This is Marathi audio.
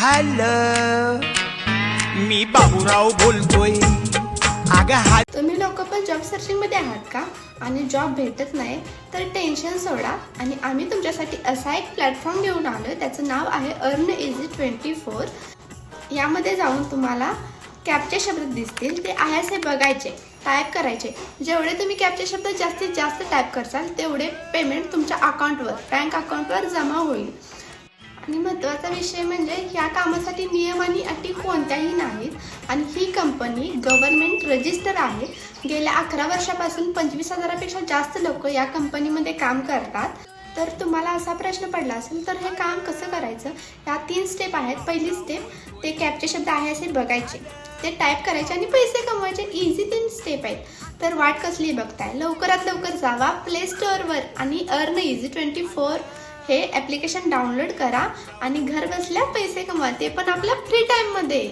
हॅलो, मी बाबूराव बोलतोय. अगं तुम्ही लोक पण जॉब सर्चिंग मध्ये आहात का आणि जॉब भेटत नाही तर टेन्शन सोडा आणि आम्ही तुमच्यासाठी असा एक प्लॅटफॉर्म घेऊन आलोय. त्याचं नाव आहे अर्न इझी 24. यामध्ये जाऊन तुम्हाला कॅप्चे शब्द दिसतील, ते आहे असे बघायचे, टाईप करायचे. जेवढे तुम्ही कॅप्चे शब्द जास्तीत जास्त टाईप करसाल तेवढे पेमेंट तुमच्या अकाउंटवर, बँक अकाउंटवर जमा होईल. आणि महत्त्वाचा विषय म्हणजे ह्या कामासाठी नियम आणि अटी कोणत्याही नाहीत आणि ही कंपनी गव्हर्नमेंट रजिस्टर आहे. गेल्या 11 वर्षापासून 25,000पेक्षा जास्त लोक या कंपनीमध्ये काम करतात. तर तुम्हाला असा प्रश्न पडला असेल तर हे काम कसं करायचं, या 3 स्टेप आहेत. पहिली स्टेप, ते कॅप्चे शब्द आहे असे बघायचे, ते टाईप करायचे आणि पैसे कमवायचे. इझी 3 स्टेप आहेत. तर वाट कसली बघताय, लवकरात लवकर जावा प्ले स्टोअरवर आणि अर्न इझी 24 हे ॲप्लिकेशन डाउनलोड करा आणि घर बसल्या पैसे कमवा, ते पण आपल्या फ्री टाईममध्ये.